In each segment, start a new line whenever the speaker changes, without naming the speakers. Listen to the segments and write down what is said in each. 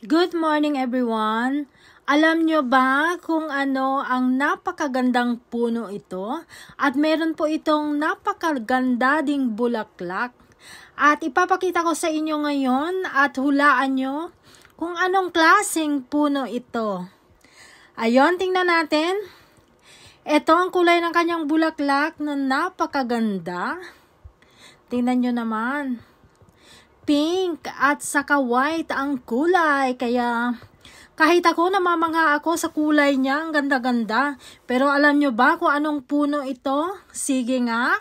Good morning everyone! Alam nyo ba kung ano ang napakagandang puno ito? At meron po itong napakaganda ding bulaklak. At ipapakita ko sa inyo ngayon at hulaan nyo kung anong klaseng puno ito. Ayon, tingnan natin. Ito ang kulay ng kanyang bulaklak na napakaganda. Tingnan nyo naman. Pink at saka white ang kulay, kaya kahit ako namamangha ako sa kulay niya, ang ganda-ganda. Pero alam nyo ba kung anong puno ito? Sige nga,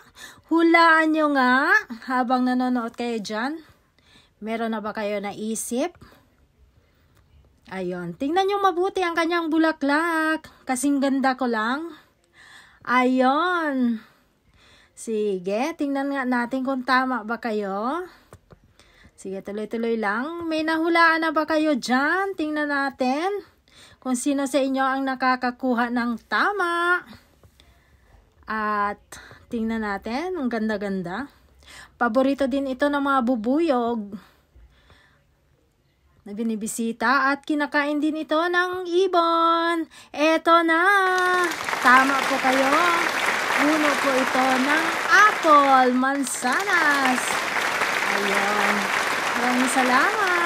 hulaan nyo nga habang nanonood kayo dyan. Meron na ba kayo naisip? Ayun, tingnan nyo mabuti ang kanyang bulaklak, kasing ganda ko lang. Ayun, sige, tingnan nga natin kung tama ba kayo. Sige, tuloy-tuloy lang. May nahulaan na ba kayo dyan? Tingnan natin kung sino sa inyo ang nakakakuha ng tama. At tingnan natin, ang ganda-ganda. Paborito din ito ng mga bubuyog na binibisita at kinakain din ito ng ibon. Eto na! Tama po kayo. Puno po ito ng apple, mansanas. Ayun. Maraming salamat.